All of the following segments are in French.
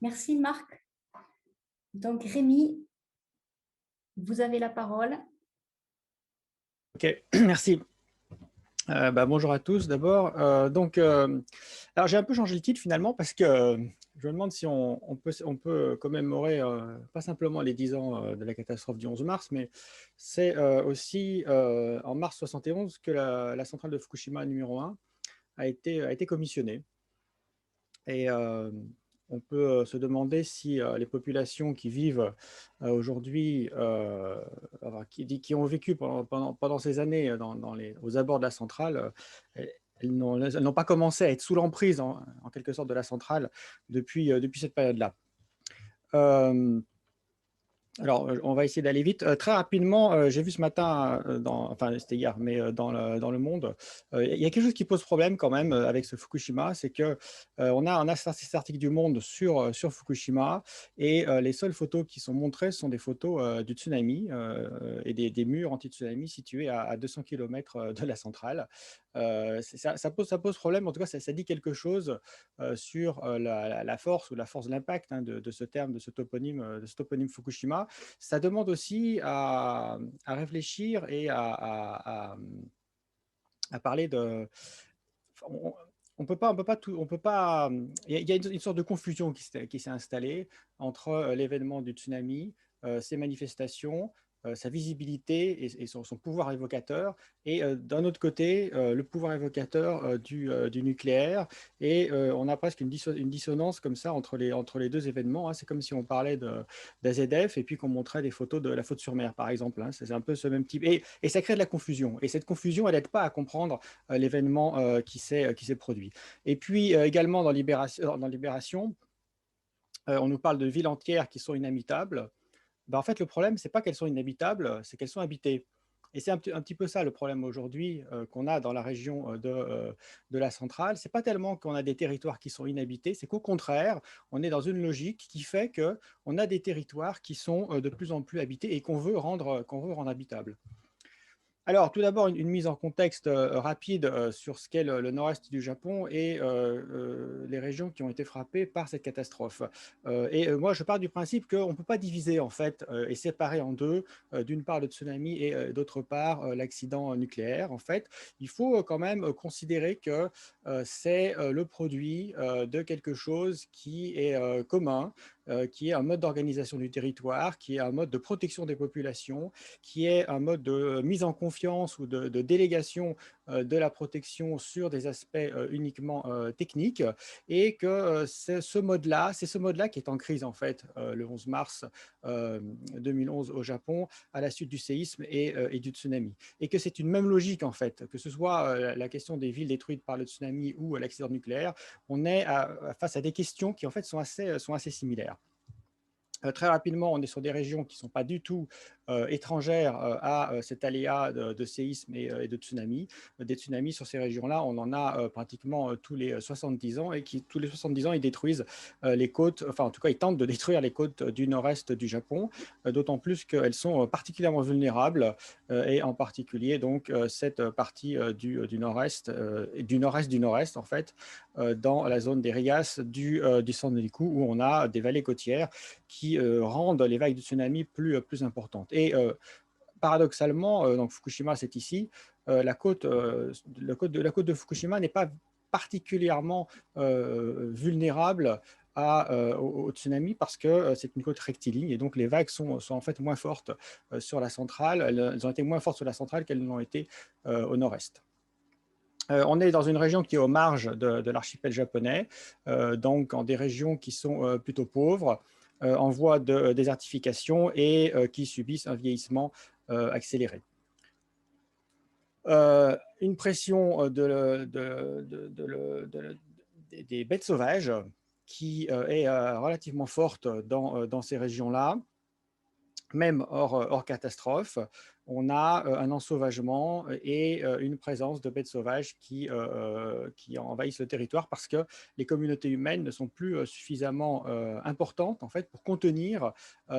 Merci Marc. Donc Rémi, vous avez la parole. Ok, merci. Bonjour à tous d'abord. Alors j'ai un peu changé le titre finalement parce que je me demande si on peut commémorer pas simplement les 10 ans de la catastrophe du 11 mars, mais c'est aussi en mars 71 que la centrale de Fukushima numéro 1 a été commissionnée. Et on peut se demander si les populations qui vivent aujourd'hui, qui ont vécu pendant ces années aux abords de la centrale, elles n'ont pas commencé à être sous l'emprise en quelque sorte de la centrale depuis cette période-là. Euh, alors, on va essayer d'aller vite. Très rapidement, j'ai vu ce matin, enfin c'était hier, mais dans le Monde, il y a quelque chose qui pose problème quand même avec ce Fukushima, c'est que on a cet article du Monde sur Fukushima, et les seules photos qui sont montrées sont des photos du tsunami et des murs anti-tsunami situés à 200 km de la centrale. Ça pose problème, en tout cas ça dit quelque chose sur la force ou la force de l'impact de ce terme, de ce toponyme Fukushima. Ça demande aussi à réfléchir et à parler de. On peut pas, il y a une sorte de confusion qui s'est installée entre l'événement du tsunami, ces manifestations, sa visibilité et son pouvoir évocateur, et d'un autre côté, le pouvoir évocateur du nucléaire. Et on a presque une dissonance comme ça entre les deux événements, hein. C'est comme si on parlait d'AZF et puis qu'on montrait des photos de la faute sur mer, par exemple, hein. C'est un peu ce même type. Et ça crée de la confusion. Et cette confusion, elle n'aide pas à comprendre l'événement qui s'est produit. Et puis également dans Libération, on nous parle de villes entières qui sont inhabitables. En fait, le problème, c'est pas qu'elles sont inhabitables, c'est qu'elles sont habitées. Et c'est un petit peu ça le problème aujourd'hui qu'on a dans la région de la centrale. C'est pas tellement qu'on a des territoires qui sont inhabités, c'est qu'au contraire, on est dans une logique qui fait qu'on a des territoires qui sont de plus en plus habités et qu'on veut rendre habitables. Alors, tout d'abord, une mise en contexte rapide sur ce qu'est le nord-est du Japon et les régions qui ont été frappées par cette catastrophe. Moi, je pars du principe qu'on ne peut pas diviser en fait et séparer en deux, d'une part le tsunami et d'autre part l'accident nucléaire. En fait, il faut quand même considérer que c'est le produit de quelque chose qui est commun, qui est un mode d'organisation du territoire, qui est un mode de protection des populations, qui est un mode de mise en confiance ou de délégation de la protection sur des aspects uniquement techniques, et que c'est ce mode-là qui est en crise en fait le 11 mars 2011 au Japon à la suite du séisme et du tsunami, et que c'est une même logique en fait, que ce soit la question des villes détruites par le tsunami ou l'accident nucléaire. On est face à des questions qui en fait sont assez similaires. Très rapidement, on est sur des régions qui ne sont pas du tout étrangères à cet aléa de séisme et de tsunami. Des tsunamis sur ces régions-là, on en a pratiquement tous les 70 ans, et tous les 70 ans, ils détruisent les côtes, enfin en tout cas, ils tentent de détruire les côtes du nord-est du Japon, d'autant plus qu'elles sont particulièrement vulnérables, et en particulier donc cette partie du nord-est, du nord-est du nord-est en fait, dans la zone des Rias du Senriku, où on a des vallées côtières qui rendent les vagues de tsunami plus importantes. Et paradoxalement, donc Fukushima, c'est ici, la côte de Fukushima n'est pas particulièrement vulnérable au tsunami, parce que c'est une côte rectiligne, et donc les vagues sont en fait moins fortes sur la centrale. Elles ont été moins fortes sur la centrale qu'elles l'ont été au nord-est. On est dans une région qui est aux marges de l'archipel japonais, donc en des régions qui sont plutôt pauvres, en voie de désertification, et qui subissent un vieillissement accéléré. Une pression des bêtes sauvages qui est relativement forte dans ces régions-là. Même hors catastrophe, on a un ensauvagement et une présence de bêtes sauvages qui envahissent le territoire, parce que les communautés humaines ne sont plus suffisamment importantes en fait pour contenir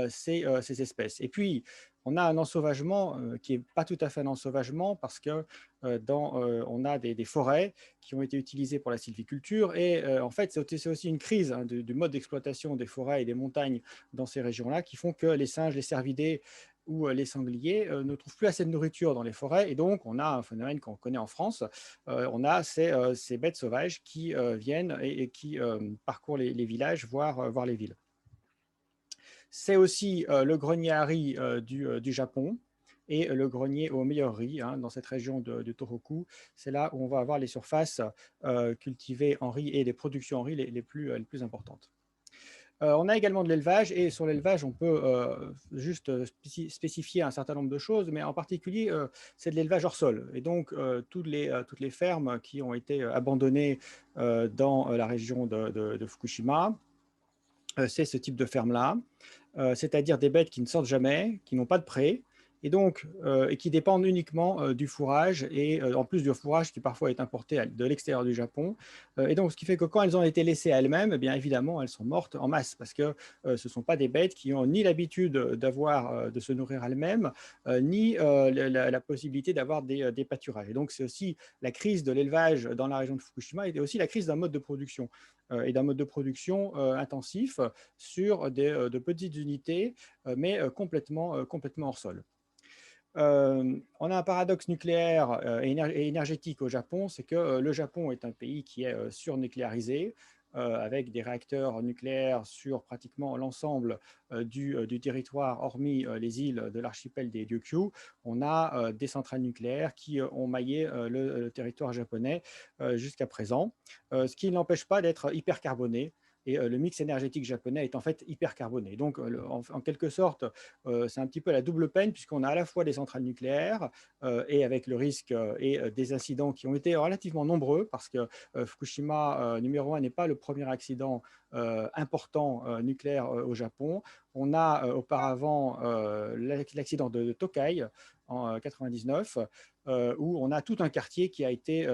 ces espèces. Et puis, on a un ensauvagement qui n'est pas tout à fait un ensauvagement parce que on a des forêts qui ont été utilisées pour la sylviculture et en fait, c'est aussi une crise hein, du mode d'exploitation des forêts et des montagnes dans ces régions-là qui font que les singes, les cervidés ou les sangliers ne trouvent plus assez de nourriture dans les forêts et donc on a un phénomène qu'on connaît en France, on a ces bêtes sauvages qui viennent et qui parcourent les villages, voire les villes. C'est aussi le grenier à riz du Japon et le grenier au meilleur riz hein, dans cette région de Tohoku. C'est là où on va avoir les surfaces cultivées en riz et les productions en riz les plus importantes. On a également de l'élevage et sur l'élevage, on peut juste spécifier un certain nombre de choses, mais en particulier, c'est de l'élevage hors sol. Et donc, toutes les fermes qui ont été abandonnées dans la région de Fukushima, c'est ce type de ferme-là, c'est-à-dire des bêtes qui ne sortent jamais, qui n'ont pas de pré, et donc et qui dépendent uniquement du fourrage, et en plus du fourrage qui parfois est importé de l'extérieur du Japon. Et donc, ce qui fait que quand elles ont été laissées à elles-mêmes, eh bien évidemment, elles sont mortes en masse, parce que ce ne sont pas des bêtes qui ont ni l'habitude de se nourrir elles-mêmes, ni la possibilité d'avoir des pâturages. Et donc, c'est aussi la crise de l'élevage dans la région de Fukushima, et aussi la crise d'un mode de production et d'un mode de production intensif sur de petites unités, mais complètement hors sol. On a un paradoxe nucléaire et énergétique au Japon, c'est que le Japon est un pays qui est surnucléarisé, avec des réacteurs nucléaires sur pratiquement l'ensemble du territoire, hormis les îles de l'archipel des Ryukyu. On a des centrales nucléaires qui ont maillé le territoire japonais jusqu'à présent, ce qui n'empêche pas d'être hypercarboné. Et le mix énergétique japonais est en fait hypercarboné. Donc, en quelque sorte, c'est un petit peu la double peine, puisqu'on a à la fois des centrales nucléaires et avec le risque et des incidents qui ont été relativement nombreux, parce que Fukushima numéro 1 n'est pas le premier accident important nucléaire au Japon. On a auparavant l'accident de Tokai en 1999, où on a tout un quartier qui a été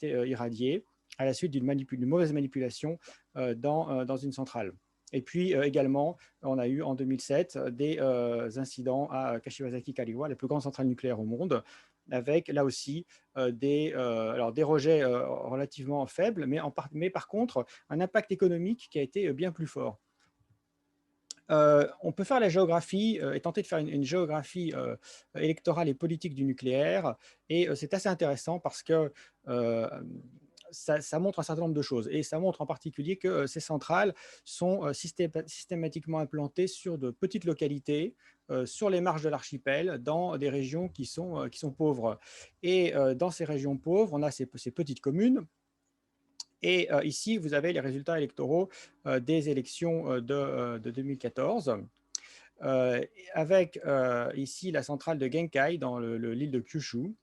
irradié à la suite d'une mauvaise manipulation dans une centrale. Et puis également, on a eu en 2007 des incidents à Kashiwazaki-Kariwa, la plus grande centrale nucléaire au monde, avec là aussi des rejets relativement faibles, mais par contre un impact économique qui a été bien plus fort. On peut faire la géographie et tenter de faire une géographie électorale et politique du nucléaire, et c'est assez intéressant parce que ça montre un certain nombre de choses, et ça montre en particulier que ces centrales sont systématiquement implantées sur de petites localités, sur les marges de l'archipel, dans des régions qui sont pauvres. Et dans ces régions pauvres, on a ces petites communes. Et ici, vous avez les résultats électoraux des élections de 2014. Avec ici la centrale de Genkai dans l'île de Kyushu.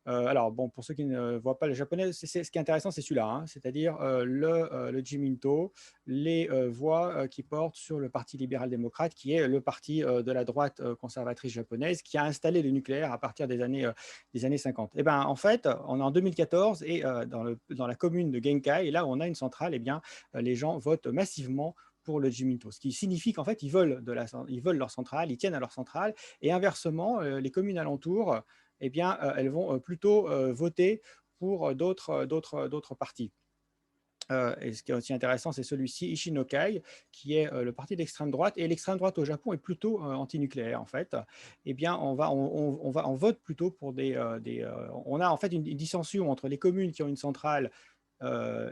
Alors, bon, pour ceux qui ne voient pas le japonais, ce qui est intéressant, c'est celui-là, hein, c'est-à-dire le Jiminto, les voix qui portent sur le Parti libéral-démocrate, qui est le parti de la droite conservatrice japonaise, qui a installé le nucléaire à partir des années 50. Et ben, en fait, on est en 2014 et dans la commune de Genkai, et là où on a une centrale, eh bien, les gens votent massivement pour le Jiminto, ce qui signifie qu'en fait, ils veulent leur centrale, ils tiennent à leur centrale, et inversement, les communes alentours, eh bien, elles vont plutôt voter pour d'autres partis. Et ce qui est aussi intéressant, c'est celui-ci, Ishinokai, qui est le parti d'extrême droite. Et l'extrême droite au Japon est plutôt anti-nucléaire, en fait. Eh bien, on vote plutôt pour on a en fait une dissension entre les communes qui ont une centrale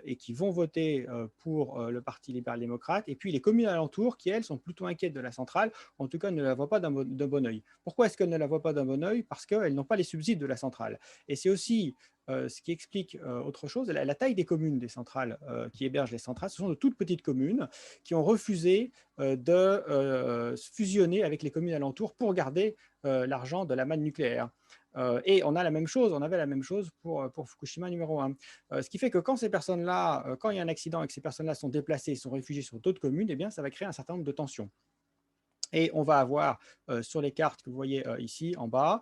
et qui vont voter pour le Parti libéral-démocrate, et puis les communes alentours qui, elles, sont plutôt inquiètes de la centrale, en tout cas ne la voient pas d'un bon œil. Pourquoi est-ce qu'elles ne la voient pas d'un bon œil? Parce qu'elles n'ont pas les subsides de la centrale. Et c'est aussi ce qui explique autre chose, la taille des communes des centrales qui hébergent les centrales. Ce sont de toutes petites communes qui ont refusé de fusionner avec les communes alentours pour garder l'argent de la manne nucléaire. Et on avait la même chose pour Fukushima numéro 1. Ce qui fait que quand ces personnes-là, quand il y a un accident et que ces personnes-là sont déplacées, sont réfugiées sur d'autres communes, eh bien, ça va créer un certain nombre de tensions. Et on va avoir sur les cartes que vous voyez ici en bas,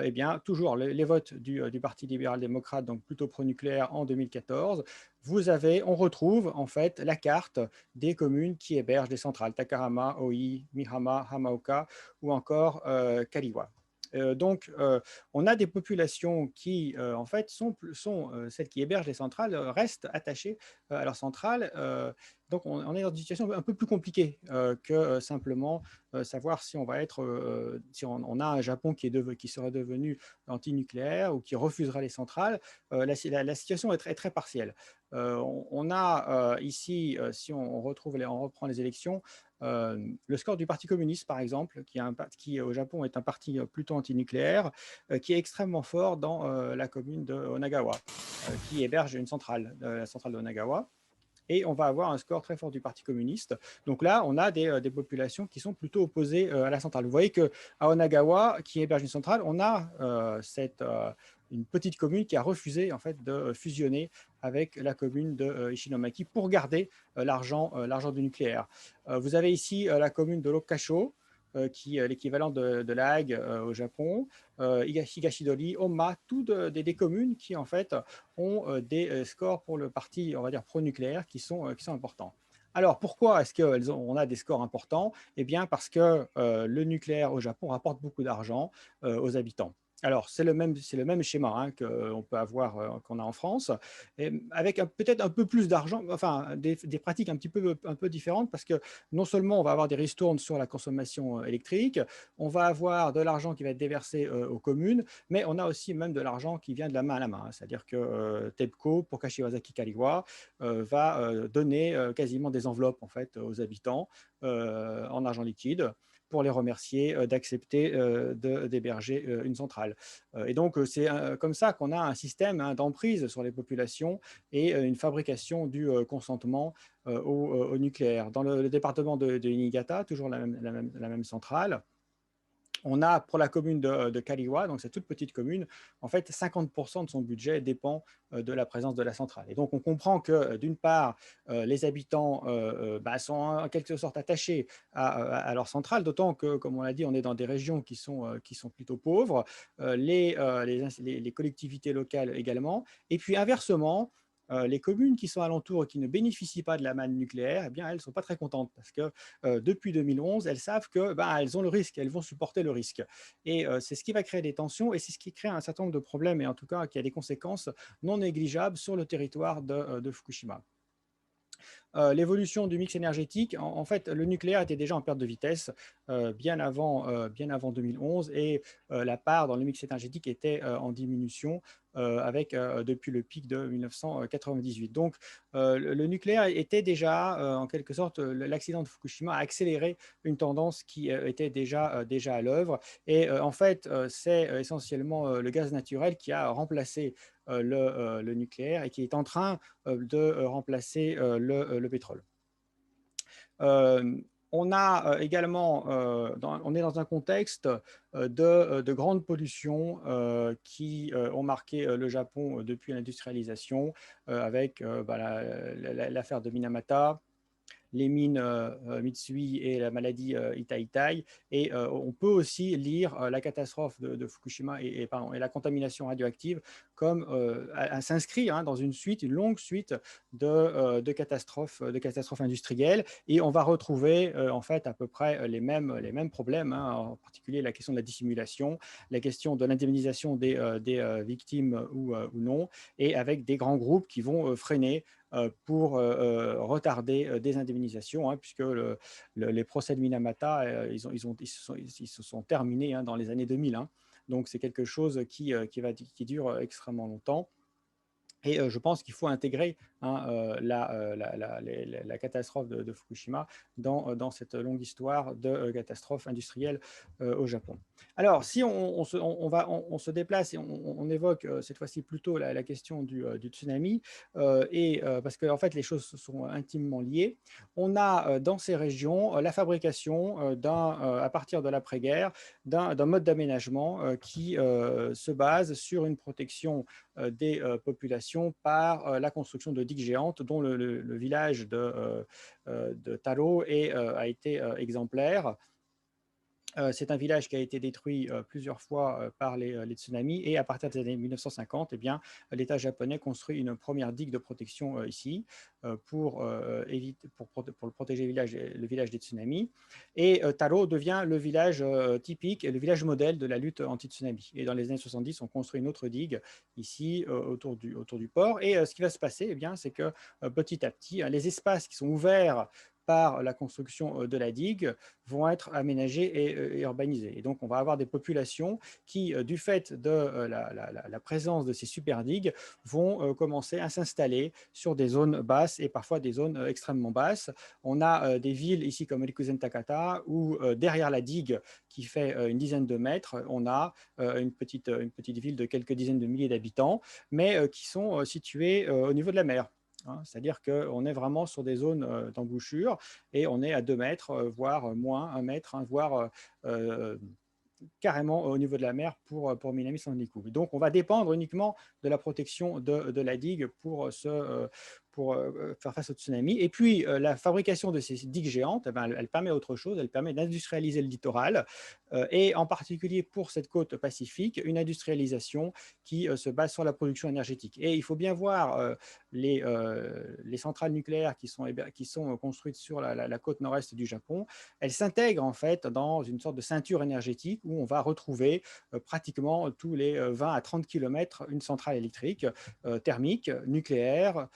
eh bien, toujours les votes du Parti libéral-démocrate, donc plutôt pro-nucléaire en 2014. On retrouve en fait la carte des communes qui hébergent des centrales, Takarama, Oi, Mihama, Hamaoka ou encore Kaliwa. Donc, on a des populations qui, en fait, sont celles qui hébergent les centrales, restent attachées à leurs centrales. Donc, on est dans une situation un peu plus compliquée que simplement savoir si on va être, si on a un Japon qui serait devenu antinucléaire ou qui refusera les centrales. La situation est très partielle. On a ici, si on reprend les élections, le score du Parti communiste, par exemple, qui au Japon est un parti plutôt antinucléaire, qui est extrêmement fort dans la commune de Onagawa, qui héberge une centrale, la centrale de Onagawa. Et on va avoir un score très fort du Parti communiste. Donc là, on a des populations qui sont plutôt opposées à la centrale. Vous voyez qu'à Onagawa, qui héberge une centrale, on a une petite commune qui a refusé en fait, de fusionner avec la commune de Ishinomaki pour garder l'argent du nucléaire. Vous avez ici la commune de Lokasho, qui est l'équivalent de La Hague au Japon, Higashidori, Oma, toutes des communes qui en fait ont des scores pour le parti, on va dire, pro-nucléaire qui sont importants. Alors, pourquoi est-ce qu'on a des scores importants? Eh bien, parce que le nucléaire au Japon rapporte beaucoup d'argent aux habitants. Alors, c'est le même schéma hein, qu'on peut avoir, qu'on a en France, avec peut-être un peu plus d'argent, enfin, des pratiques un peu différentes, parce que non seulement on va avoir des ristournes sur la consommation électrique, on va avoir de l'argent qui va être déversé aux communes, mais on a aussi même de l'argent qui vient de la main à la main. Hein. C'est-à-dire que TEPCO, pour Kashiwazaki Kariwa, va donner quasiment des enveloppes en fait, aux habitants en argent liquide pour les remercier d'accepter d'héberger une centrale. Et donc, c'est comme ça qu'on a un système hein, d'emprise sur les populations et une fabrication du consentement au nucléaire. Dans le département de Niigata, toujours la même centrale, on a pour la commune de Kariwa, donc cette toute petite commune, en fait 50% de son budget dépend de la présence de la centrale. Et donc on comprend que d'une part, les habitants sont en quelque sorte attachés à leur centrale, d'autant que, comme on l'a dit, on est dans des régions qui sont plutôt pauvres, les collectivités locales également. Et puis inversement, les communes qui sont alentours et qui ne bénéficient pas de la manne nucléaire, eh bien, elles ne sont pas très contentes parce que depuis 2011, elles savent que elles ont le risque, elles vont supporter le risque. Et c'est ce qui va créer des tensions et c'est ce qui crée un certain nombre de problèmes et en tout cas qui a des conséquences non négligeables sur le territoire de Fukushima. L'évolution du mix énergétique, en fait, le nucléaire était déjà en perte de vitesse bien avant 2011 et la part dans le mix énergétique était en diminution avec depuis le pic de 1998. Donc, le nucléaire était déjà, en quelque sorte, l'accident de Fukushima a accéléré une tendance qui était déjà à l'œuvre. Et en fait, c'est essentiellement le gaz naturel qui a remplacé le nucléaire et qui est en train de remplacer le pétrole. On a également, on est dans un contexte de grande pollution qui ont marqué le Japon depuis l'industrialisation, avec l'affaire de Minamata, les mines Mitsui et la maladie Ita-Itai. Et on peut aussi lire la catastrophe de Fukushima et la contamination radioactive comme s'inscrit hein, dans une longue suite de catastrophes industrielles. Et on va retrouver en fait à peu près les mêmes problèmes, hein, en particulier la question de la dissimulation, la question de l'indemnisation des victimes ou non, et avec des grands groupes qui vont freiner pour retarder des indemnisations, hein, puisque les procès de Minamata, ils se sont terminés hein, dans les années 2000. Hein. Donc, c'est quelque chose qui dure extrêmement longtemps. Et je pense qu'il faut intégrer hein, la catastrophe de Fukushima dans cette longue histoire de catastrophe industrielle au Japon. Alors, si on se déplace et on évoque cette fois-ci plutôt la question du tsunami, parce que en fait, les choses sont intimement liées, on a dans ces régions la fabrication à partir de l'après-guerre d'un mode d'aménagement qui se base sur une protection des populations par la construction de digues géantes, dont le village de Taro a été exemplaire. C'est un village qui a été détruit plusieurs fois par les tsunamis et à partir des années 1950, eh bien, l'État japonais construit une première digue de protection ici pour protéger le village des tsunamis. Et Taro devient le village typique et le village modèle de la lutte anti-tsunami. Et dans les années 70, on construit une autre digue ici autour du port. Et ce qui va se passer, eh bien, c'est que petit à petit, les espaces qui sont ouverts par la construction de la digue vont être aménagés et urbanisés. Et donc, on va avoir des populations qui, du fait de la présence de ces super digues, vont commencer à s'installer sur des zones basses et parfois des zones extrêmement basses. On a des villes ici comme Rikuzen Takata où derrière la digue qui fait une dizaine de mètres, on a une petite ville de quelques dizaines de milliers d'habitants, mais qui sont situées au niveau de la mer. Hein, c'est-à-dire qu'on est vraiment sur des zones d'embouchure et on est à 2 mètres, voire moins 1 mètre, hein, voire carrément au niveau de la mer pour Minami Sanriku. Donc, on va dépendre uniquement de la protection de la digue pour faire face au tsunami. Et puis, la fabrication de ces digues géantes, eh ben, elle permet autre chose, elle permet d'industrialiser le littoral, et en particulier pour cette côte pacifique, une industrialisation qui se base sur la production énergétique. Et il faut bien voir les centrales nucléaires qui sont construites sur la côte nord-est du Japon, elles s'intègrent en fait dans une sorte de ceinture énergétique où on va retrouver pratiquement tous les 20 à 30 km une centrale électrique thermique, nucléaire,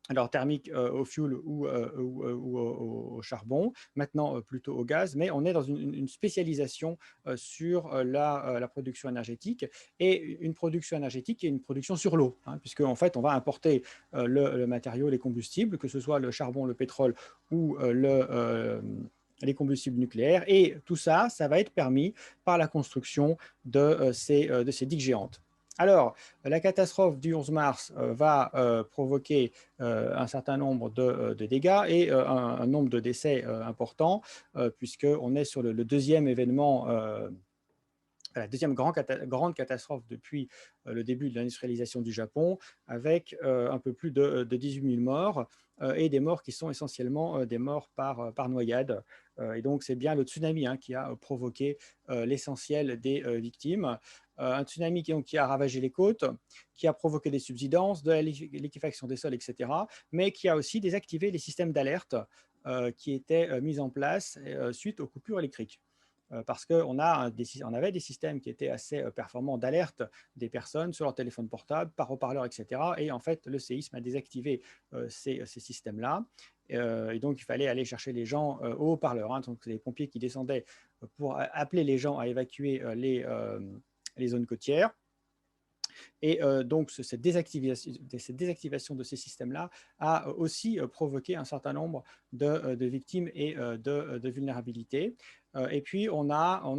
alors thermique au fioul ou au charbon, maintenant plutôt au gaz, mais on est dans une spécialisation sur la production énergétique et une production énergétique et une production sur l'eau, hein, puisque en fait on va importer le matériau, les combustibles, que ce soit le charbon, le pétrole ou les combustibles nucléaires, et tout ça, ça va être permis par la construction de ces digues géantes. Alors, la catastrophe du 11 mars va provoquer un certain nombre de dégâts et un nombre de décès important, puisqu'on est sur le deuxième événement, la deuxième grande catastrophe depuis le début de l'industrialisation du Japon, avec un peu plus de 18 000 morts et des morts qui sont essentiellement des morts par noyade. Et donc, c'est bien le tsunami hein, qui a provoqué l'essentiel des victimes. Un tsunami qui a ravagé les côtes, qui a provoqué des subsidences, de la liquéfaction des sols, etc., mais qui a aussi désactivé les systèmes d'alerte qui étaient mis en place suite aux coupures électriques parce qu'on on avait des systèmes qui étaient assez performants d'alerte des personnes sur leur téléphone portable, par haut-parleur, etc. Et en fait, le séisme a désactivé ces systèmes-là. Et donc, il fallait aller chercher les gens au haut-parleur. Hein. Donc, c'est les pompiers qui descendaient pour appeler les gens à évacuer les zones côtières. Et donc, cette désactivation de ces systèmes-là a aussi provoqué un certain nombre de victimes et de vulnérabilités. Et puis, on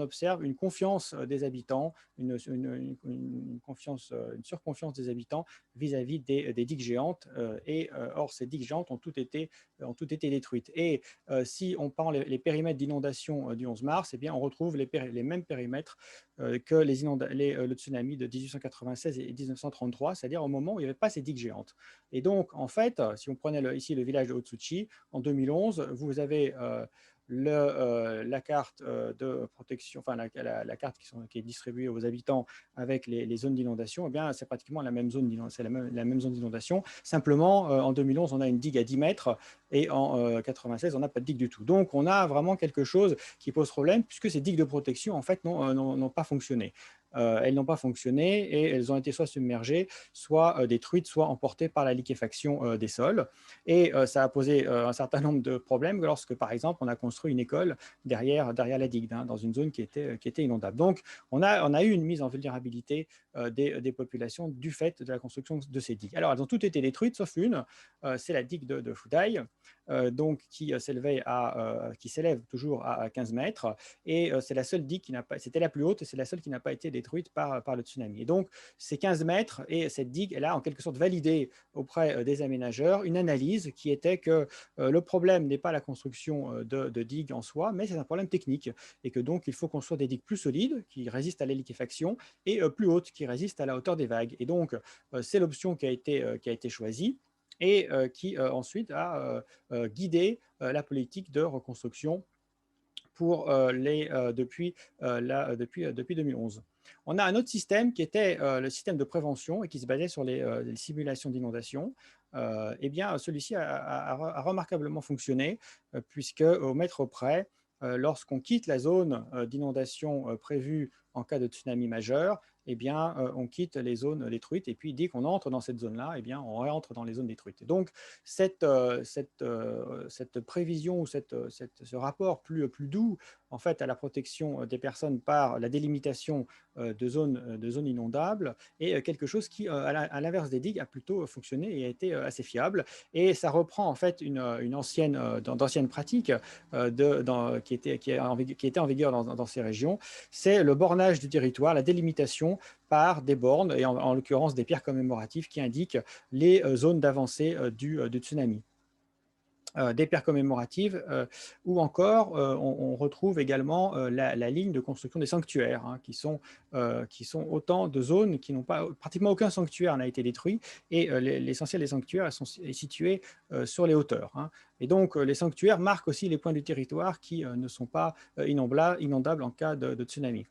observe une confiance des habitants, une surconfiance des habitants vis-à-vis des digues géantes. Or, ces digues géantes ont toutes été détruites. Et si on prend les périmètres d'inondation du 11 mars, eh bien, on retrouve les mêmes périmètres que le tsunami de 1896 et 1933, c'est-à-dire au moment où il n'y avait pas ces digues géantes. Et donc, en fait, si on prenait ici le village de Otsuchi, en 2011, vous avez la carte de protection, enfin la carte qui est distribuée aux habitants avec les zones d'inondation, eh bien c'est pratiquement la même zone d'inondation. Simplement, en 2011, on a une digue à 10 mètres et en 96, on n'a pas de digue du tout. Donc, on a vraiment quelque chose qui pose problème puisque ces digues de protection, en fait, n'ont pas fonctionné. Elles n'ont pas fonctionné et elles ont été soit submergées, soit détruites, soit emportées par la liquéfaction des sols. Et ça a posé un certain nombre de problèmes lorsque, par exemple, on a construit une école derrière la digue, hein, dans une zone qui était inondable. Donc, on a eu une mise en vulnérabilité des populations du fait de la construction de ces digues. Alors, elles ont toutes été détruites, sauf une, c'est la digue de Fudai, donc, qui s'élève toujours à 15 mètres. Et c'est la seule digue c'était la plus haute et c'est la seule qui n'a pas été détruite par le tsunami. Et donc, ces 15 mètres et cette digue, elle a en quelque sorte validé auprès des aménageurs une analyse qui était que le problème n'est pas la construction de digues en soi, mais c'est un problème technique. Et que donc, il faut construire des digues plus solides qui résistent à la liquéfaction et plus hautes qui résistent à la hauteur des vagues. Et donc, c'est l'option qui a été choisie et qui ensuite a guidé la politique de reconstruction depuis 2011. On a un autre système qui était le système de prévention et qui se basait sur les simulations d'inondation. Eh bien, celui-ci a remarquablement fonctionné puisque au mètre près, lorsqu'on quitte la zone d'inondation prévue en cas de tsunami majeur, eh bien, on quitte les zones détruites et puis dès qu'on entre dans cette zone-là, eh bien, on rentre dans les zones détruites. Donc, cette prévision ou ce rapport plus doux en fait, à la protection des personnes par la délimitation de zones inondables est quelque chose qui, à l'inverse des digues, a plutôt fonctionné et a été assez fiable. Et ça reprend en fait une d'ancienne pratique qui était en vigueur dans ces régions. C'est le bornage du territoire, la délimitation par des bornes, et en l'occurrence des pierres commémoratives qui indiquent les zones d'avancée du tsunami. Des pierres commémoratives, ou encore on retrouve également la ligne de construction des sanctuaires, hein, qui sont autant de zones qui n'ont pas, pratiquement aucun sanctuaire n'a été détruit, et l'essentiel des sanctuaires est situé sur les hauteurs, hein. Et donc les sanctuaires marquent aussi les points du territoire qui ne sont pas inondables en cas de tsunami.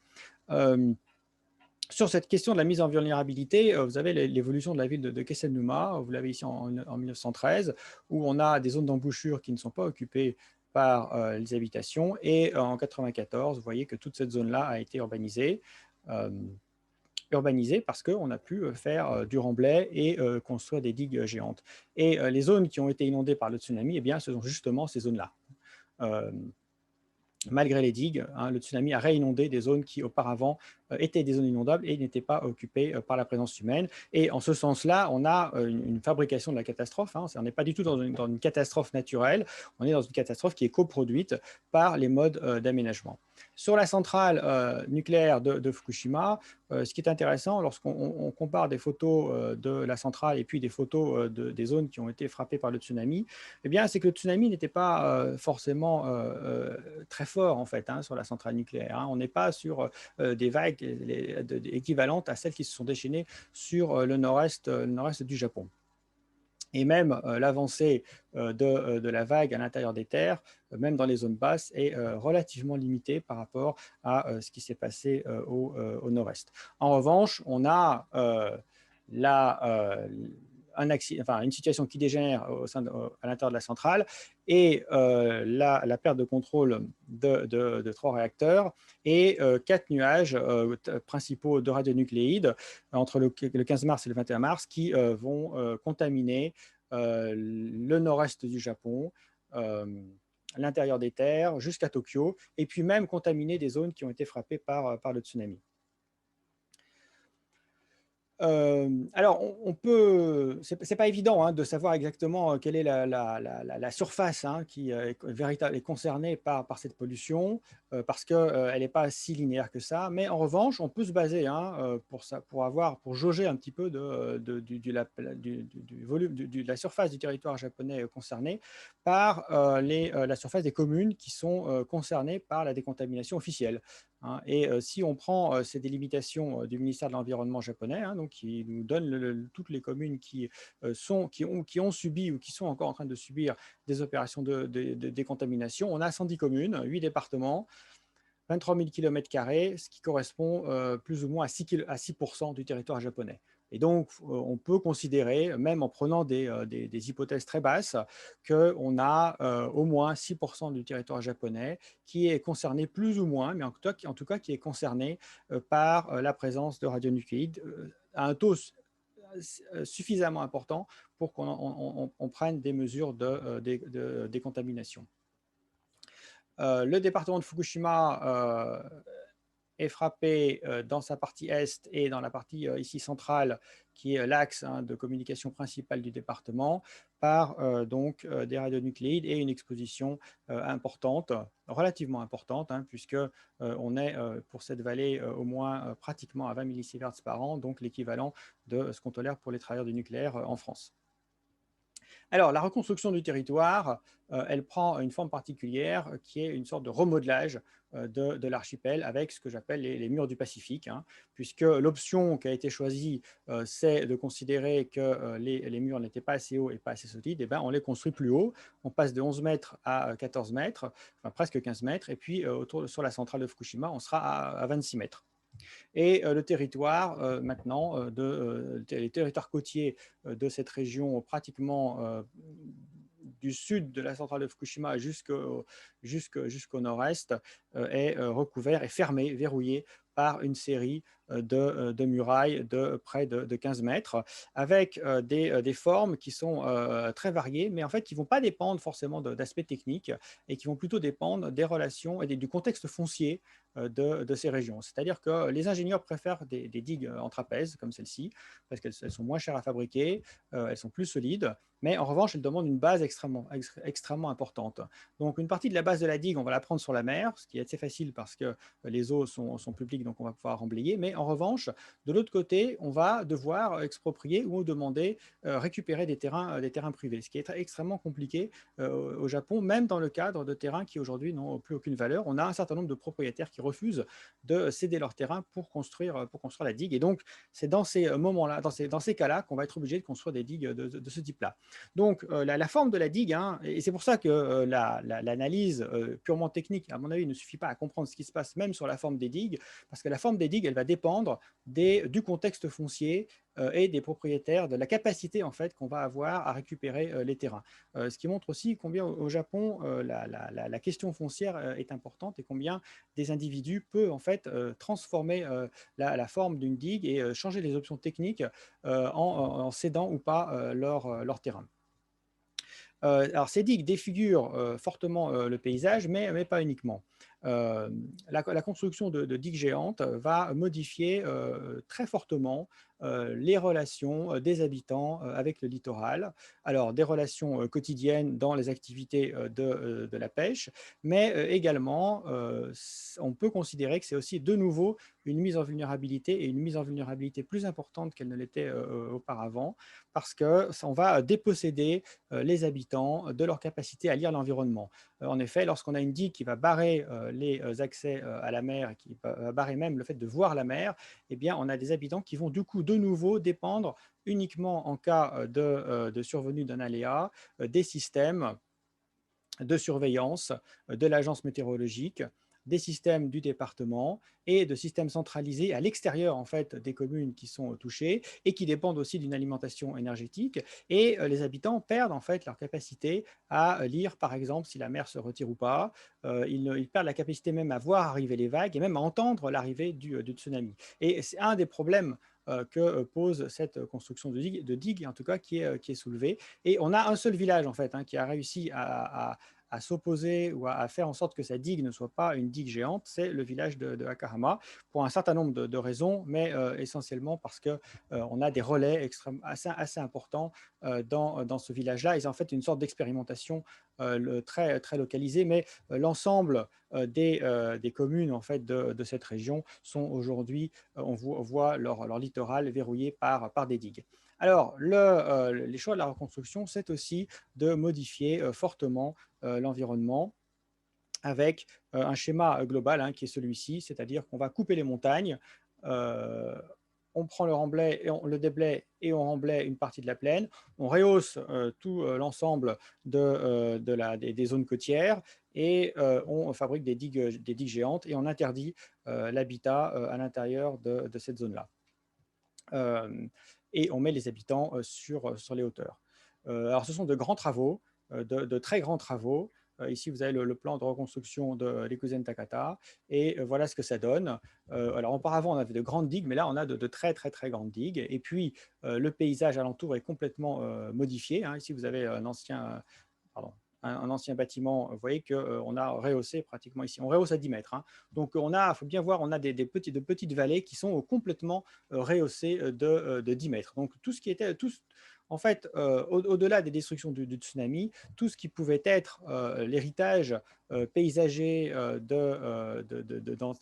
Sur cette question de la mise en vulnérabilité, vous avez l'évolution de la ville de Kesselnouma, vous l'avez ici en 1913, où on a des zones d'embouchure qui ne sont pas occupées par les habitations, et en 1994, vous voyez que toute cette zone-là a été urbanisée, parce qu'on a pu faire du remblai et construire des digues géantes. Et les zones qui ont été inondées par le tsunami, eh bien, ce sont justement ces zones-là. Malgré les digues, hein, le tsunami a réinondé des zones qui auparavant étaient des zones inondables et n'étaient pas occupées par la présence humaine. Et en ce sens-là, on a une fabrication de la catastrophe, hein. On n'est pas du tout dans une catastrophe naturelle, on est dans une catastrophe qui est coproduite par les modes d'aménagement. Sur la centrale nucléaire de Fukushima, ce qui est intéressant lorsqu'on compare des photos de la centrale et puis des photos des zones qui ont été frappées par le tsunami, eh bien, c'est que le tsunami n'était pas forcément très fort en fait, hein, sur la centrale nucléaire, hein. On n'est pas sur des vagues équivalentes à celles qui se sont déchaînées sur le nord-est du Japon. Et même l'avancée de la vague à l'intérieur des terres, même dans les zones basses, est relativement limitée par rapport à ce qui s'est passé au nord-est. En revanche, on a une situation qui dégénère à l'intérieur de la centrale, et la perte de contrôle de 3 réacteurs et 4 nuages principaux de radionucléides entre le 15 mars et le 21 mars qui vont contaminer le nord-est du Japon, l'intérieur des terres jusqu'à Tokyo, et puis même contaminer des zones qui ont été frappées par le tsunami. Alors, c'est pas évident, hein, de savoir exactement quelle est la surface, hein, qui est concernée par cette pollution, parce qu'elle n'est pas si linéaire que ça. Mais en revanche, on peut se baser, hein, pour jauger un petit peu du volume, de la surface du territoire japonais concerné par la surface des communes qui sont concernées par la décontamination officielle, hein. Et si on prend ces délimitations du ministère de l'Environnement japonais, hein, donc qui nous donne toutes les communes qui ont subi ou qui sont encore en train de subir des opérations de décontamination, on a 110 communes, 8 départements, 23 000 km², ce qui correspond plus ou moins à 6% du territoire japonais. Et donc, on peut considérer, même en prenant des hypothèses très basses, qu'on a au moins 6% du territoire japonais qui est concerné plus ou moins, mais en tout cas qui est concerné par la présence de radionucléides à un taux suffisamment important pour qu'on prenne des mesures de décontamination. Le département de Fukushima est frappé dans sa partie est et dans la partie ici centrale, qui est l'axe, hein, de communication principale du département, par des radionucléides et une exposition importante, relativement importante, hein, puisque on est pour cette vallée au moins pratiquement à 20 millisieverts par an, donc l'équivalent de ce qu'on tolère pour les travailleurs du nucléaire en France. Alors, la reconstruction du territoire, elle prend une forme particulière qui est une sorte de remodelage de l'archipel avec ce que j'appelle les murs du Pacifique, hein, puisque l'option qui a été choisie, c'est de considérer que les murs n'étaient pas assez hauts et pas assez solides, et ben, on les construit plus haut. On passe de 11 mètres à 14 mètres, enfin, presque 15 mètres, et puis sur la centrale de Fukushima, on sera à 26 mètres. Et le territoire, maintenant, les territoires côtiers de cette région, pratiquement du sud de la centrale de Fukushima jusqu'au nord-est, est recouvert et fermé, verrouillé par une série de murailles de près de 15 mètres, avec des formes qui sont très variées, mais en fait qui ne vont pas dépendre forcément d'aspects techniques et qui vont plutôt dépendre des relations et du contexte foncier de ces régions. C'est-à-dire que les ingénieurs préfèrent des digues en trapèze, comme celle-ci, parce qu'elles sont moins chères à fabriquer, elles sont plus solides, mais en revanche, elles demandent une base extrêmement importante. Donc, une partie de la base de la digue, on va la prendre sur la mer, ce qui est assez facile parce que les eaux sont publiques, donc on va pouvoir emblayer. Mais en revanche, de l'autre côté, on va devoir exproprier ou demander récupérer des terrains privés, ce qui est extrêmement compliqué au Japon, même dans le cadre de terrains qui aujourd'hui n'ont plus aucune valeur. On a un certain nombre de propriétaires qui refusent de céder leur terrain pour construire la digue. Et donc, c'est dans ces moments-là, dans ces cas-là, qu'on va être obligé de construire des digues de ce type-là. Donc, la forme de la digue, hein, et c'est pour ça que l'analyse purement technique, à mon avis, ne suffit pas à comprendre ce qui se passe même sur la forme des digues, parce que la forme des digues, elle va dépendre du contexte foncier et des propriétaires, de la capacité en fait qu'on va avoir à récupérer les terrains. Ce qui montre aussi combien au Japon la question foncière est importante et combien des individus peuvent en fait transformer la forme d'une digue et changer les options techniques en cédant ou pas leur terrain. Alors ces digues défigurent fortement le paysage, mais pas uniquement. La construction de digues géantes va modifier très fortement les relations des habitants avec le littoral. Alors des relations quotidiennes dans les activités de la pêche, mais également on peut considérer que c'est aussi de nouveau une mise en vulnérabilité et une mise en vulnérabilité plus importante qu'elle ne l'était auparavant, parce qu'on va déposséder les habitants de leur capacité à lire l'environnement. En effet, lorsqu'on a une digue qui va barrer les accès à la mer, qui va barrer même le fait de voir la mer, eh bien, on a des habitants qui vont du coup de nouveau dépendre uniquement en cas de survenue d'un aléa des systèmes de surveillance de l'agence météorologique, des systèmes du département et de systèmes centralisés à l'extérieur en fait des communes qui sont touchées et qui dépendent aussi d'une alimentation énergétique. Et les habitants perdent en fait leur capacité à lire, par exemple, si la mer se retire ou pas. Ils perdent la capacité même à voir arriver les vagues et même à entendre l'arrivée du tsunami. Et c'est un des problèmes que pose cette construction de digue, en tout cas, qui est soulevée. Et on a un seul village, en fait, hein, qui a réussi à s'opposer ou à faire en sorte que sa digue ne soit pas une digue géante, c'est le village de Akahama, pour un certain nombre de raisons, mais essentiellement parce qu'on a des relais assez importants dans ce village-là. Et c'est en fait une sorte d'expérimentation très, très localisée, mais l'ensemble des communes en fait, de cette région sont aujourd'hui, on voit leur littoral verrouillé par des digues. Alors, les choix de la reconstruction, c'est aussi de modifier fortement l'environnement avec un schéma global hein, qui est celui-ci, c'est-à-dire qu'on va couper les montagnes, on prend le remblai, le déblaye et on remblaye une partie de la plaine, on rehausse tout l'ensemble des zones côtières et on fabrique des digues géantes et on interdit l'habitat à l'intérieur de cette zone-là. Et on met les habitants sur les hauteurs. Alors ce sont de grands travaux, de très grands travaux. Ici, vous avez le plan de reconstruction de l'Ikuzen Takata et voilà ce que ça donne. Alors auparavant, on avait de grandes digues, mais là, on a de très, très, très grandes digues. Et puis, le paysage alentour est complètement modifié, hein. Ici, vous avez un ancien bâtiment, vous voyez qu'on a rehaussé pratiquement ici. On rehausse à 10 mètres. Hein. Donc, il faut bien voir, on a de petites vallées qui sont complètement rehaussées de 10 mètres. Donc, tout ce qui était, en fait, au-delà des destructions du tsunami, tout ce qui pouvait être l'héritage paysager dans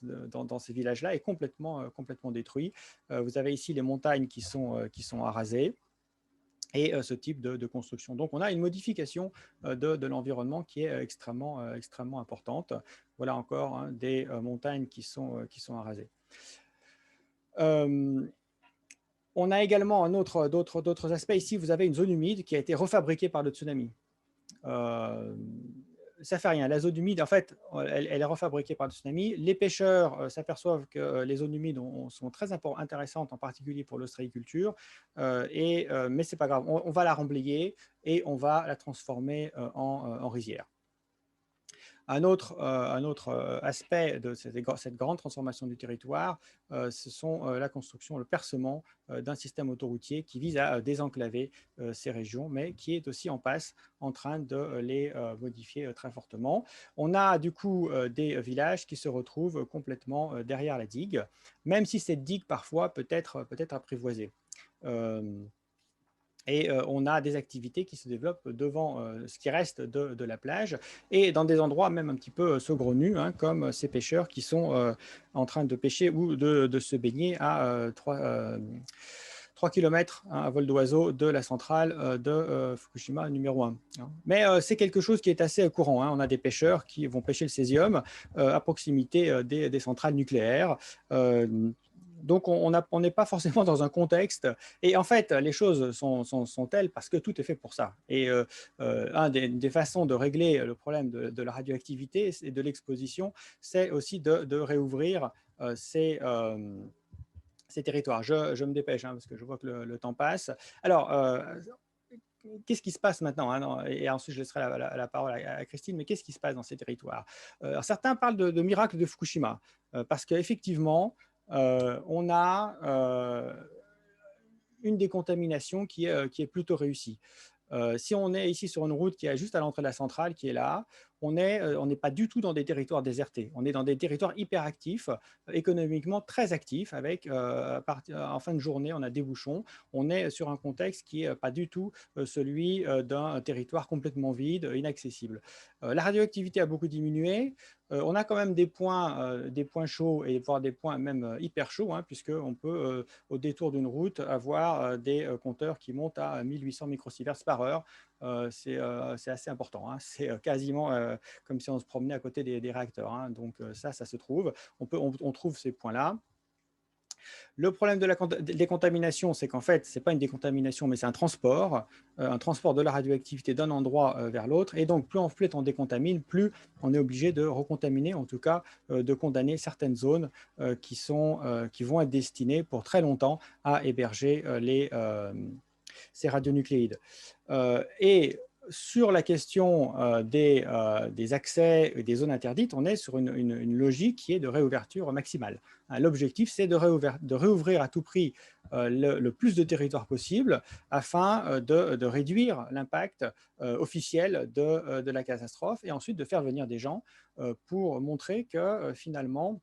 ces villages-là est complètement détruit. Vous avez ici les montagnes qui sont arasées. et ce type de construction. Donc, on a une modification de l'environnement qui est extrêmement importante. Voilà encore hein, des montagnes qui sont à raser. On a également d'autres aspects. Ici, vous avez une zone humide qui a été refabriquée par le tsunami. Ça fait rien. La zone humide, en fait, elle est refabriquée par le tsunami. Les pêcheurs s'aperçoivent que les zones humides sont très intéressantes, en particulier pour l'ostréiculture. Mais c'est pas grave. On va la remblayer et on va la transformer en rizière. Un autre aspect de cette grande transformation du territoire, ce sont la construction, le percement d'un système autoroutier qui vise à désenclaver ces régions, mais qui est aussi en train de les modifier très fortement. On a du coup des villages qui se retrouvent complètement derrière la digue, même si cette digue parfois peut être apprivoisée. Et on a des activités qui se développent devant ce qui reste de la plage et dans des endroits même un petit peu saugrenus, hein, comme ces pêcheurs qui sont en train de pêcher ou de se baigner à 3 km hein, à vol d'oiseau de la centrale de Fukushima numéro 1. Hein. Mais c'est quelque chose qui est assez courant. Hein. On a des pêcheurs qui vont pêcher le césium à proximité des centrales nucléaires. Donc, on n'est pas forcément dans un contexte. Et en fait, les choses sont telles parce que tout est fait pour ça. Et une des façons de régler le problème de la radioactivité et de l'exposition, c'est aussi de réouvrir ces territoires. Je me dépêche hein, parce que je vois que le temps passe. Alors, qu'est-ce qui se passe maintenant hein, et ensuite, je laisserai la parole à Christine, mais qu'est-ce qui se passe dans ces territoires alors, certains parlent de miracle de Fukushima, parce qu'effectivement, on a une décontamination qui est plutôt réussie. Si on est ici sur une route qui est juste à l'entrée de la centrale, qui est là, on n'est pas du tout dans des territoires désertés. On est dans des territoires hyper actifs, économiquement très actifs, avec en fin de journée, on a des bouchons. On est sur un contexte qui n'est pas du tout celui d'un territoire complètement vide, inaccessible. La radioactivité a beaucoup diminué. On a quand même des points chauds et voire des points même hyper chauds, hein, puisqu'on peut, au détour d'une route, avoir des compteurs qui montent à 1800 microsieverts par heure. C'est assez important. Hein. C'est quasiment comme si on se promenait à côté des réacteurs. Hein. Donc ça se trouve. On trouve ces points-là. Le problème de la décontamination, c'est qu'en fait, ce n'est pas une décontamination, mais c'est un transport de la radioactivité d'un endroit vers l'autre. Et donc, plus on décontamine, plus on est obligé de recontaminer, en tout cas de condamner certaines zones qui vont être destinées pour très longtemps à héberger ces radionucléides. Et sur la question des accès et des zones interdites, on est sur une logique qui est de réouverture maximale. L'objectif, c'est de réouvrir à tout prix le plus de territoires possible afin de réduire l'impact officiel de la catastrophe et ensuite de faire venir des gens pour montrer que finalement,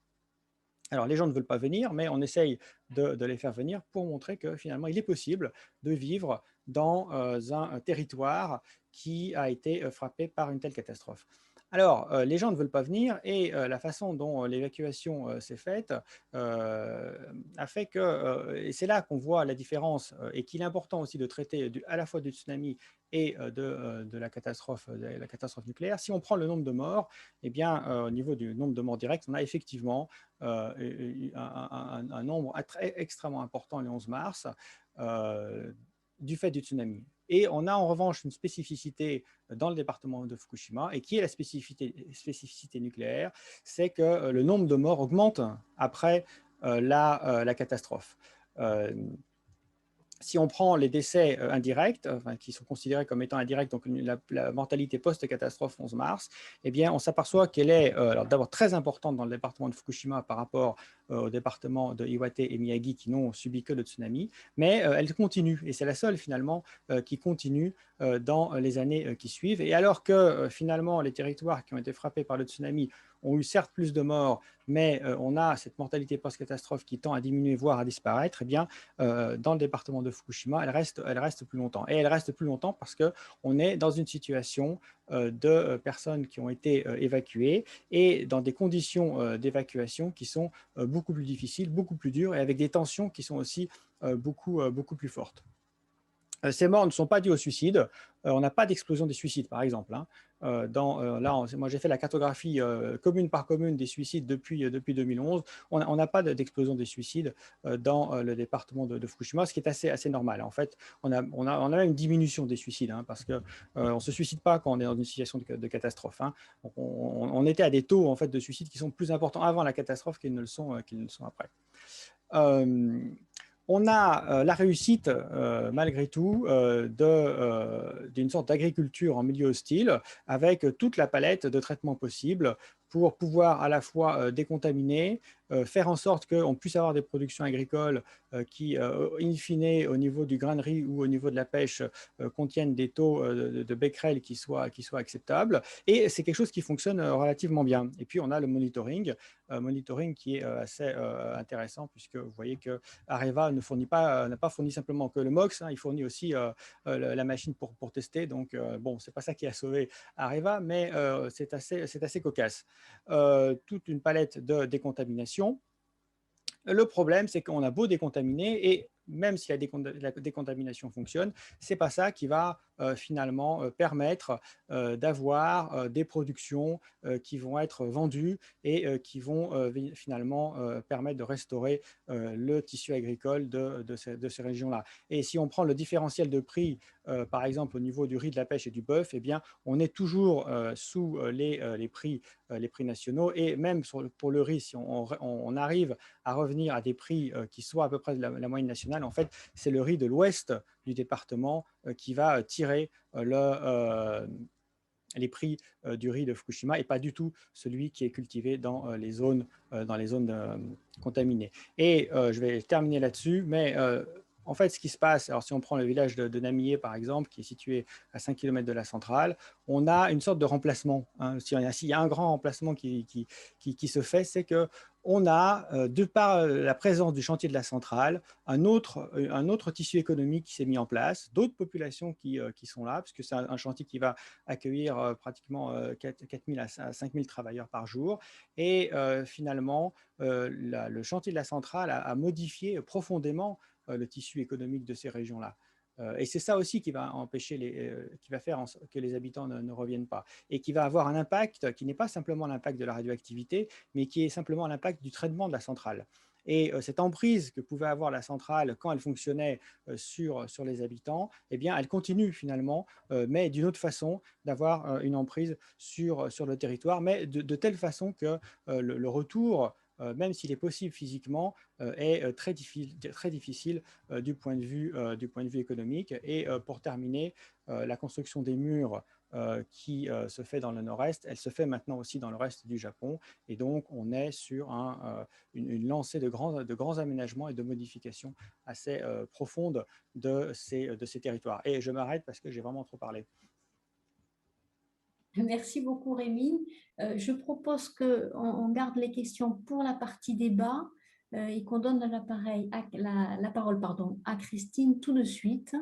alors, les gens ne veulent pas venir, mais on essaye de les faire venir pour montrer que finalement, il est possible de vivre dans un territoire qui a été frappé par une telle catastrophe. Alors, les gens ne veulent pas venir et la façon dont l'évacuation s'est faite a fait que, et c'est là qu'on voit la différence et qu'il est important aussi de traiter à la fois du tsunami et de la catastrophe nucléaire. Si on prend le nombre de morts, eh bien, au niveau du nombre de morts directs, on a effectivement un nombre extrêmement important le 11 mars du fait du tsunami. Et on a en revanche une spécificité dans le département de Fukushima, et qui est la spécificité nucléaire, c'est que le nombre de morts augmente après la catastrophe. Si on prend les décès indirects, qui sont considérés comme étant indirects, donc la mortalité post-catastrophe 11 mars, eh bien, on s'aperçoit qu'elle est d'abord très importante dans le département de Fukushima par rapport au département de Iwate et Miyagi qui n'ont subi que le tsunami, mais elle continue, et c'est la seule finalement qui continue dans les années qui suivent. Et alors que finalement les territoires qui ont été frappés par le tsunami ont eu certes plus de morts, mais on a cette mortalité post-catastrophe qui tend à diminuer, voire à disparaître, eh bien, dans le département de Fukushima, elle reste plus longtemps. Et elle reste plus longtemps parce qu'on est dans une situation de personnes qui ont été évacuées et dans des conditions d'évacuation qui sont beaucoup plus difficiles, beaucoup plus dures et avec des tensions qui sont aussi beaucoup plus fortes. Ces morts ne sont pas dues au suicide. On n'a pas d'explosion des suicides, par exemple, hein. Moi, j'ai fait la cartographie commune par commune des suicides depuis 2011. On n'a pas d'explosion des suicides dans le département de Fukushima, ce qui est assez normal. En fait, on a une diminution des suicides, hein, parce qu'on ne se suicide pas quand on est dans une situation de catastrophe, hein. On était à des taux en fait, de suicide qui sont plus importants avant la catastrophe qu'ils ne le sont après. Euh, on a la réussite, malgré tout, d'une sorte d'agriculture en milieu hostile, avec toute la palette de traitements possibles pour pouvoir à la fois décontaminer, faire en sorte qu'on puisse avoir des productions agricoles qui, in fine, au niveau du grain de riz ou au niveau de la pêche, contiennent des taux de becquerel qui soient acceptables. Et c'est quelque chose qui fonctionne relativement bien. Et puis, on a le monitoring qui est assez intéressant, puisque vous voyez que Areva n'a pas fourni simplement que le MOX, hein, il fournit aussi la machine pour tester. Donc, bon, c'est pas ça qui a sauvé Areva, mais c'est assez cocasse. Toute une palette de décontamination. Le problème, c'est qu'on a beau décontaminer, et même si la décontamination fonctionne, ce n'est pas ça qui va finalement permettre d'avoir des productions qui vont être vendues et qui vont finalement permettre de restaurer le tissu agricole de ces régions-là. Et si on prend le différentiel de prix, par exemple au niveau du riz, de la pêche et du bœuf, eh bien, on est toujours sous les prix nationaux. Et même pour le riz, si on arrive à revenir à des prix qui soient à peu près de la moyenne nationale, en fait, c'est le riz de l'ouest du département qui va tirer les prix du riz de Fukushima, et pas du tout celui qui est cultivé dans les zones contaminées. Et je vais terminer là-dessus, mais en fait, ce qui se passe, alors si on prend le village de Namie, par exemple, qui est situé à 5 km de la centrale, on a une sorte de remplacement, hein. S'il y a un grand remplacement qui se fait, c'est que on a, de par la présence du chantier de la centrale, un autre tissu économique qui s'est mis en place, d'autres populations qui sont là, puisque c'est un chantier qui va accueillir pratiquement 4 000 à 5 000 travailleurs par jour. Et finalement, le chantier de la centrale a modifié profondément le tissu économique de ces régions-là. Et c'est ça aussi qui va empêcher qui va faire que les habitants ne reviennent pas, et qui va avoir un impact qui n'est pas simplement l'impact de la radioactivité, mais qui est simplement l'impact du traitement de la centrale. Et cette emprise que pouvait avoir la centrale quand elle fonctionnait sur les habitants, eh bien, elle continue finalement, mais d'une autre façon, d'avoir une emprise sur le territoire, mais de telle façon que le retour, même s'il est possible physiquement, est très difficile du point de vue économique. Et pour terminer, la construction des murs qui se fait dans le nord-est, elle se fait maintenant aussi dans le reste du Japon. Et donc, on est sur une lancée de grands aménagements et de modifications assez profondes de ces territoires. Et je m'arrête parce que j'ai vraiment trop parlé. Merci beaucoup, Rémi. Je propose qu'on garde les questions pour la partie débat et qu'on donne la parole à Christine tout de suite.